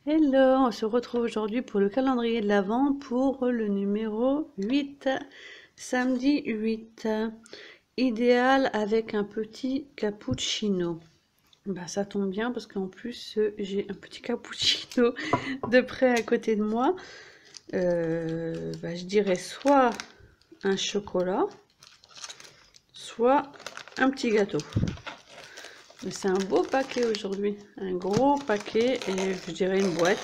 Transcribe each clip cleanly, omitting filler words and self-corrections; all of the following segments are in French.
Hello, on se retrouve aujourd'hui pour le calendrier de l'Avent pour le numéro 8, samedi 8, idéal avec un petit cappuccino. Bah, ça tombe bien parce qu'en plus j'ai un petit cappuccino de près à côté de moi. Je dirais soit un chocolat, soit un petit gâteau. Mais c'est un beau paquet aujourd'hui, un gros paquet et je dirais une boîte.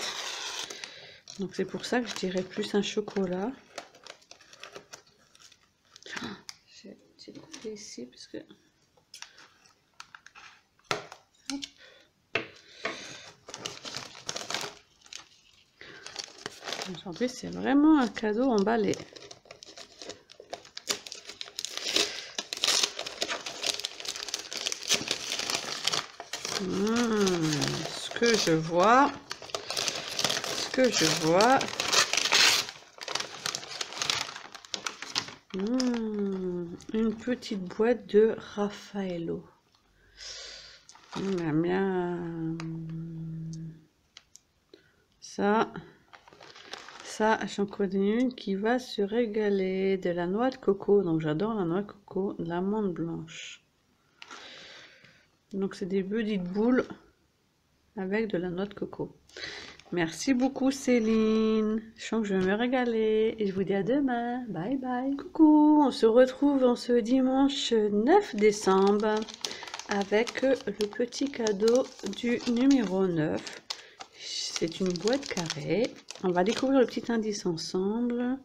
Donc c'est pour ça que je dirais plus un chocolat. J'ai coupé ici parce que... Aujourd'hui c'est vraiment un cadeau emballé. Ce que je vois... une petite boîte de Raffaello. Miam, miam. Ça, j'en connais une qui va se régaler. De la noix de coco, donc j'adore la noix de coco, de l'amande blanche. Donc c'est des petites boules avec de la noix de coco. Merci beaucoup Céline, je sens que je vais me régaler et je vous dis à demain, bye bye. Coucou, on se retrouve en ce dimanche 9 décembre avec le petit cadeau du numéro 9. C'est une boîte carrée, on va découvrir le petit indice ensemble.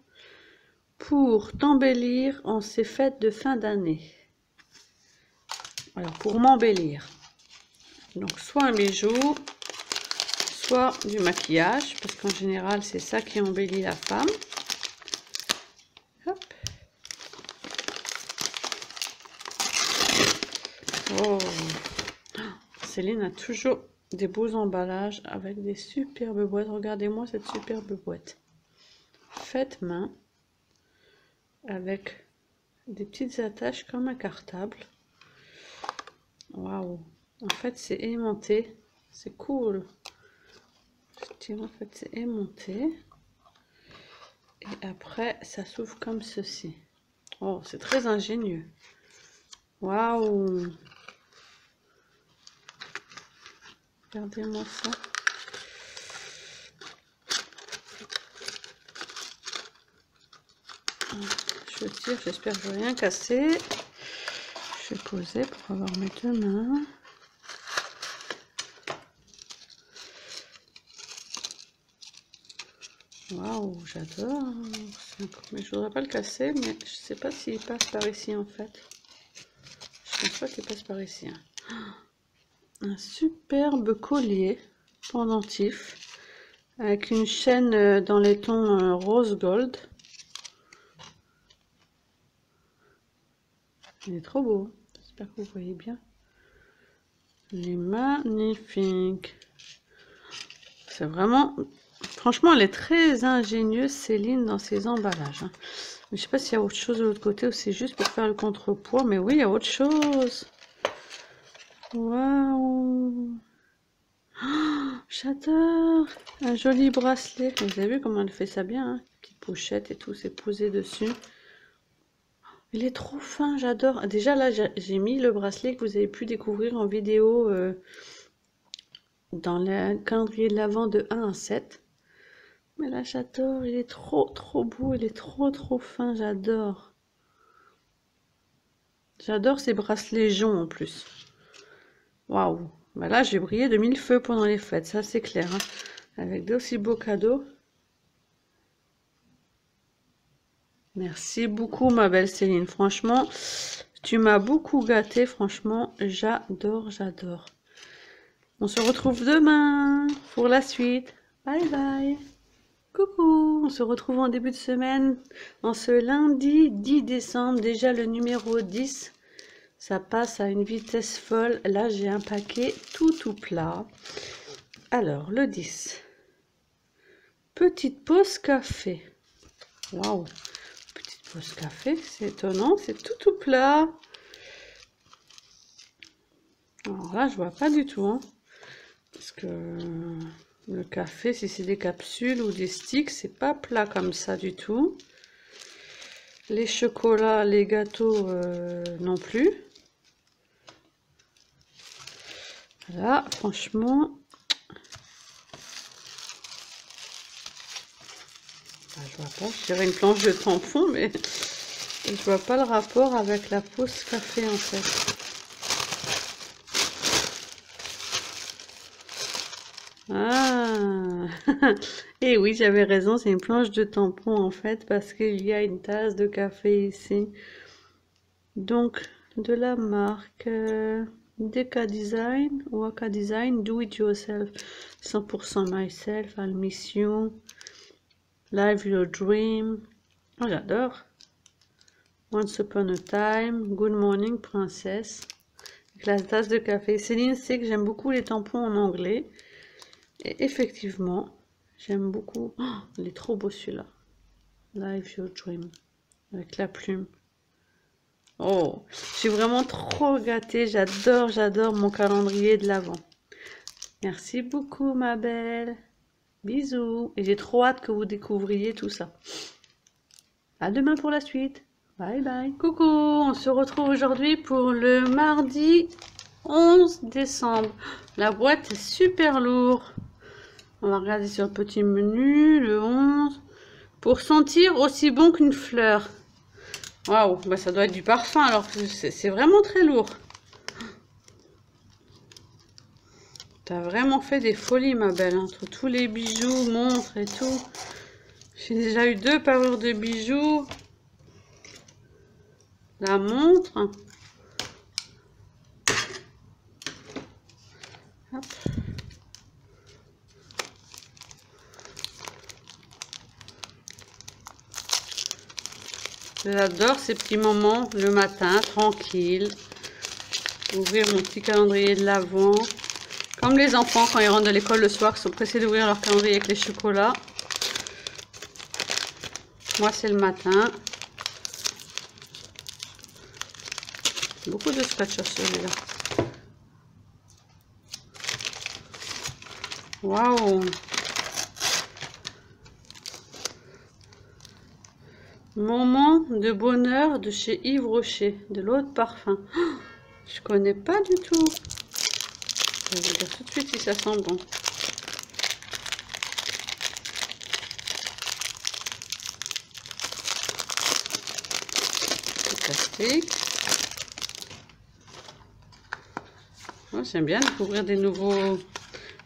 Pour t'embellir en ces fêtes de fin d'année. Alors pour m'embellir, donc soit un bijou, soit du maquillage, parce qu'en général c'est ça qui embellit la femme. Hop. Oh. Céline a toujours des beaux emballages avec des superbes boîtes. Regardez-moi cette superbe boîte. Faite main, avec des petites attaches comme un cartable. Waouh! En fait c'est aimanté, c'est cool. En fait c'est aimanté et après ça s'ouvre comme ceci. Oh, c'est très ingénieux. Waouh, regardez-moi ça. Je tire, j'espère que je vais rien casser. Je vais poser pour avoir mes deux mains. Waouh, j'adore. Mais je voudrais pas le casser, mais je sais pas s'il passe par ici en fait. Je pense pas qu'il passe par ici. Un superbe collier pendentif avec une chaîne dans les tons rose gold. Il est trop beau. J'espère que vous voyez bien. Il est magnifique. C'est vraiment... Franchement, elle est très ingénieuse, Céline, dans ses emballages. Je sais pas s'il y a autre chose de l'autre côté ou c'est juste pour faire le contrepoids. Mais oui, il y a autre chose. Waouh! Oh, j'adore! Un joli bracelet. Vous avez vu comment elle fait ça bien, hein? Petite pochette et tout, c'est posé dessus. Il est trop fin, j'adore. Déjà là, j'ai mis le bracelet que vous avez pu découvrir en vidéo dans le calendrier de l'Avent de 1 à 7. Mais là, j'adore. Il est trop beau. Il est trop fin. J'adore. J'adore ces bracelets joncs en plus. Waouh. Bah là, j'ai brillé de mille feux pendant les fêtes. Ça, c'est clair. Hein. Avec d'aussi beaux cadeaux. Merci beaucoup, ma belle Céline. Franchement, tu m'as beaucoup gâtée. Franchement, j'adore. On se retrouve demain pour la suite. Bye bye. Coucou, on se retrouve en début de semaine, en ce lundi 10 décembre, déjà le numéro 10. Ça passe à une vitesse folle. Là, j'ai un paquet tout plat. Alors, le 10. Petite pause café. Waouh, petite pause café, c'est étonnant, c'est tout plat. Alors là, je vois pas du tout, hein, parce que Le café, si c'est des capsules ou des sticks, c'est pas plat comme ça du tout. Les chocolats, les gâteaux non plus. Voilà, franchement. Je vois pas, je dirais une planche de tampon, mais je vois pas le rapport avec la pause café en fait. Ah, et oui, j'avais raison, c'est une planche de tampon en fait, parce qu'il y a une tasse de café ici. Donc, de la marque Deca Design ou Aka Design, Do It Yourself, 100% Myself, Mission, Live Your Dream. Oh, j'adore. Once Upon a Time, Good Morning Princess. Avec la tasse de café. Céline sait que j'aime beaucoup les tampons en anglais. Et effectivement, j'aime beaucoup. Oh, il est trop beau celui-là. Live Your Dream. Avec la plume. Oh, je suis vraiment trop gâtée. J'adore mon calendrier de l'Avent. Merci beaucoup, ma belle. Bisous. Et j'ai trop hâte que vous découvriez tout ça. À demain pour la suite. Bye bye. Coucou, on se retrouve aujourd'hui pour le mardi 11 décembre. La boîte est super lourde. On va regarder sur le petit menu, le 11. Pour sentir aussi bon qu'une fleur. Waouh, bah ça doit être du parfum alors que c'est vraiment très lourd. T'as vraiment fait des folies, ma belle, entre tous les bijoux, montres et tout. J'ai déjà eu 2 parures de bijoux. La montre. Hop. J'adore ces petits moments le matin, tranquille. Ouvrir mon petit calendrier de l'Avent. Comme les enfants quand ils rentrent de l'école le soir, qui sont pressés d'ouvrir leur calendrier avec les chocolats. Moi, c'est le matin. Beaucoup de scotch sur celui-là. Waouh! Moment de bonheur de chez Yves Rocher, de l'eau de parfum. Oh, je connais pas du tout. Je vais vous dire tout de suite si ça sent bon. Le plastique. Oh, j'aime bien découvrir des nouveaux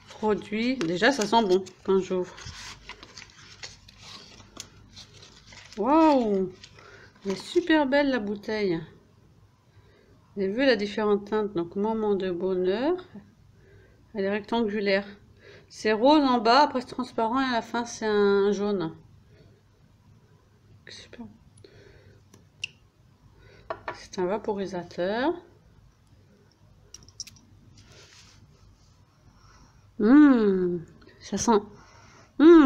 produits. Déjà, ça sent bon quand j'ouvre. Waouh! Elle est super belle la bouteille. Vous avez vu la différente teinte. Donc, moment de bonheur. Elle est rectangulaire. C'est rose en bas, après c'est transparent et à la fin c'est un jaune. Super. C'est un vaporisateur. Ça sent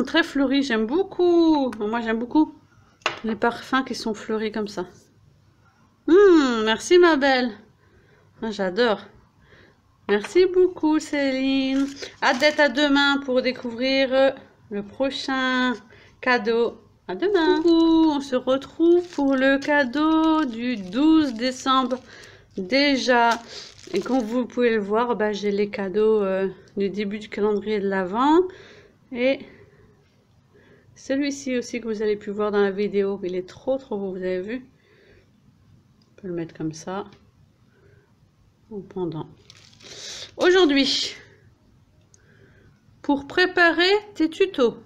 très fleuri. J'aime beaucoup. Moi j'aime beaucoup les parfums qui sont fleuris comme ça. Merci ma belle. J'adore. Merci beaucoup Céline. Hâte d'être à demain pour découvrir le prochain cadeau. À demain. Coucou, on se retrouve pour le cadeau du 12 décembre déjà. Et comme vous pouvez le voir, bah, j'ai les cadeaux du début du calendrier de l'Avent. Et celui-ci aussi que vous avez pu voir dans la vidéo. Il est trop beau, vous avez vu? On peut le mettre comme ça. En pendant. Aujourd'hui, pour préparer tes tutos.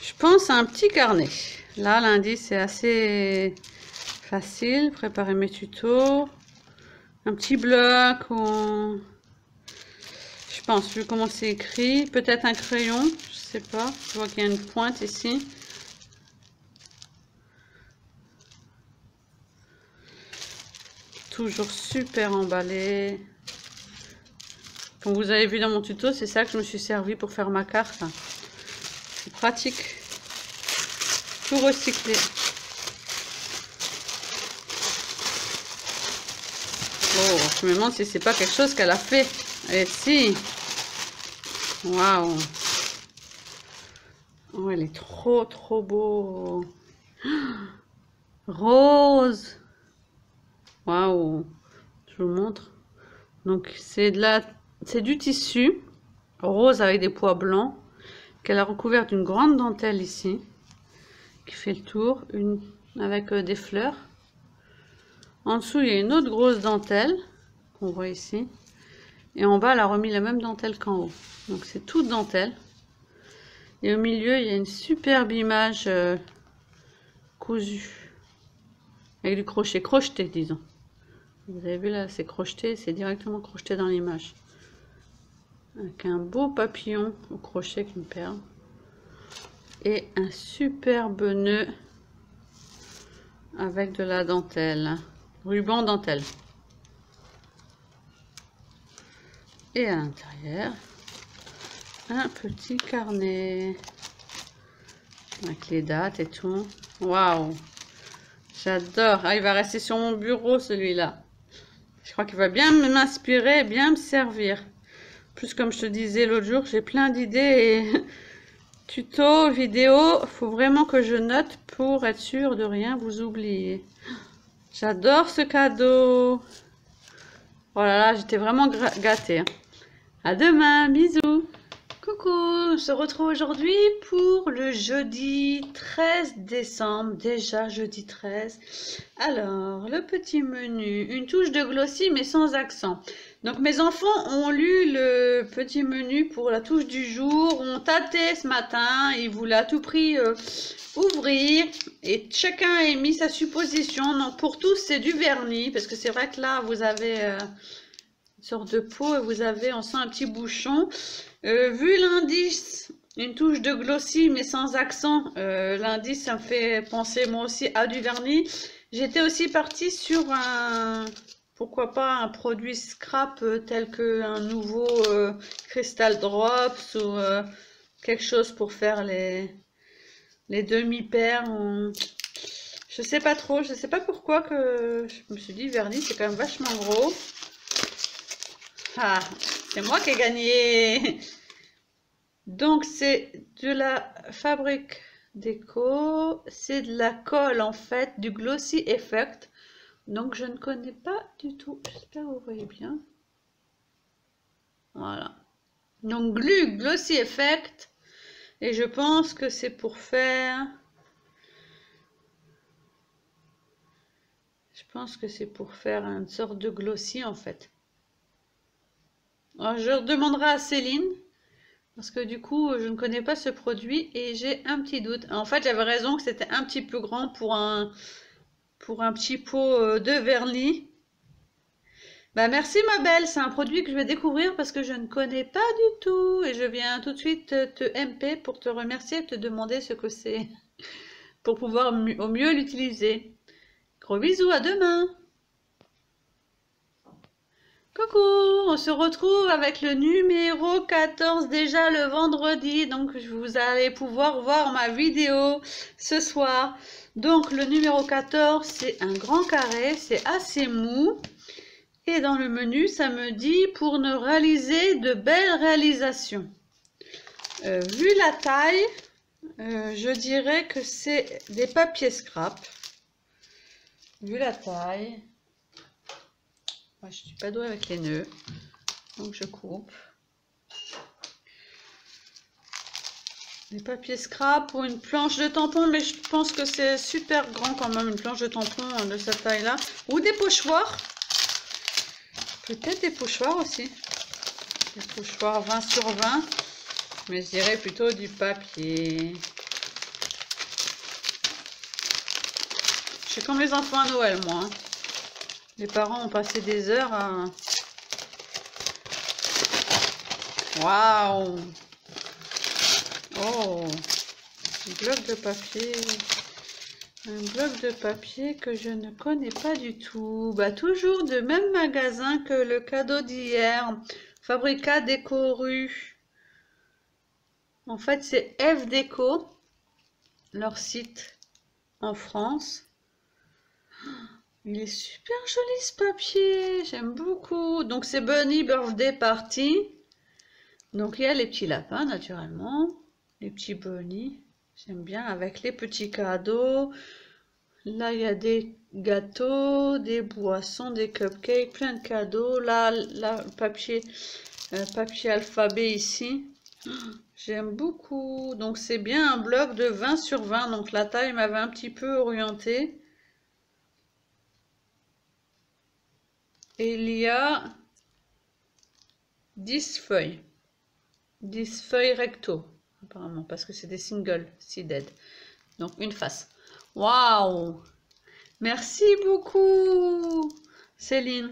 Je pense à un petit carnet. Là, l'indice c'est assez facile. Préparer mes tutos. Un petit bloc. Je pense, vu comment c'est écrit. Peut-être un crayon. Je sais pas. Je vois qu'il y a une pointe ici. Toujours super emballé. Comme vous avez vu dans mon tuto, c'est ça que je me suis servi pour faire ma carte. C'est pratique. Tout recyclé. Oh, je me demande si c'est pas quelque chose qu'elle a fait. Et si. Waouh. Oh, elle est trop, trop beau. Rose. Waouh. Je vous montre. Donc, c'est du tissu rose avec des pois blancs qu'elle a recouvert d'une grande dentelle ici qui fait le tour, avec des fleurs. En dessous, il y a une autre grosse dentelle qu'on voit ici. Et en bas, elle a remis la même dentelle qu'en haut. Donc, c'est toute dentelle. Et au milieu, il y a une superbe image cousue. Avec du crochet, crocheté, disons. Vous avez vu là, c'est crocheté, c'est directement crocheté dans l'image. Avec un beau papillon au crochet avec une perle. Et un superbe nœud avec de la dentelle. Ruban dentelle. Et à l'intérieur, un petit carnet. Avec les dates et tout. Waouh! J'adore. Ah, il va rester sur mon bureau celui-là. Je crois qu'il va bien m'inspirer, bien me servir. Plus comme je te disais l'autre jour, j'ai plein d'idées et tutos, vidéos. Faut vraiment que je note pour être sûr de rien vous oublier. J'adore ce cadeau. Oh là là, j'étais vraiment gâtée. À demain, bisous. Coucou, on se retrouve aujourd'hui pour le jeudi 13 décembre, déjà jeudi 13. Alors, le petit menu, une touche de glossy mais sans accent. Donc mes enfants ont lu le petit menu pour la touche du jour, ont tâté ce matin, ils voulaient à tout prix ouvrir et chacun a mis sa supposition. Donc pour tous c'est du vernis, parce que c'est vrai que là vous avez une sorte de peau et vous avez, on sent un petit bouchon. Vu l'indice, une touche de glossy mais sans accent, l'indice ça me fait penser moi aussi à du vernis. J'étais aussi partie sur pourquoi pas un produit scrap tel qu'un nouveau Crystal Drops ou quelque chose pour faire les demi-paires. Je sais pas trop, je sais pas pourquoi que je me suis dit vernis c'est quand même vachement gros. Ah, c'est moi qui ai gagné. Donc c'est de la Fabrique Déco, c'est de la colle en fait, du Glossy Effect. Donc je ne connais pas du tout, j'espère que vous voyez bien. Voilà. Donc Glossy Effect, et je pense que c'est pour faire... Je pense que c'est pour faire une sorte de glossy en fait. Alors, je demanderai à Céline. Parce que du coup, je ne connais pas ce produit et j'ai un petit doute. En fait, j'avais raison que c'était un petit peu grand pour un petit pot de vernis. Bah merci ma belle, c'est un produit que je vais découvrir parce que je ne connais pas du tout. Et je viens tout de suite te MP pour te remercier et te demander ce que c'est. Pour pouvoir au mieux l'utiliser. Gros bisous, à demain! Coucou, on se retrouve avec le numéro 14 déjà le vendredi, donc vous allez pouvoir voir ma vidéo ce soir. Donc le numéro 14 c'est un grand carré, c'est assez mou et dans le menu ça me dit pour ne réaliser de belles réalisations. Vu la taille, je dirais que c'est des papiers scrap. Vu la taille... Moi, je suis pas douée avec les nœuds, donc je coupe. Des papiers scrap pour une planche de tampon, mais je pense que c'est super grand quand même, une planche de tampon de cette taille-là. Ou des pochoirs. Peut-être des pochoirs aussi. Des pochoirs 20 sur 20, mais je dirais plutôt du papier. Je suis comme les enfants à Noël, moi. Les parents ont passé des heures à... Waouh! Oh! Un bloc de papier. Un bloc de papier que je ne connais pas du tout. Bah, toujours de même magasin que le cadeau d'hier. Fabrica Déco Rue. En fait, c'est F Déco. Leur site en France. Il est super joli ce papier, j'aime beaucoup. Donc c'est Bunny Birthday Party. Donc il y a les petits lapins naturellement, les petits bunnies. J'aime bien avec les petits cadeaux. Là il y a des gâteaux, des boissons, des cupcakes, plein de cadeaux. Là, papier alphabet ici. J'aime beaucoup. Donc c'est bien un bloc de 20 sur 20. Donc la taille m'avait un petit peu orientée. Et il y a 10 feuilles. 10 feuilles recto, apparemment, parce que c'est des singles seeded. Donc une face. Waouh! Merci beaucoup, Céline.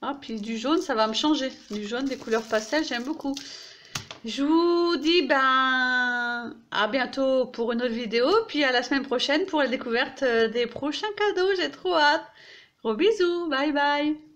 Ah, puis du jaune, ça va me changer. Du jaune, des couleurs pastel, j'aime beaucoup. Je vous dis ben à bientôt pour une autre vidéo, puis à la semaine prochaine pour la découverte des prochains cadeaux. J'ai trop hâte. Gros bisous, bye bye.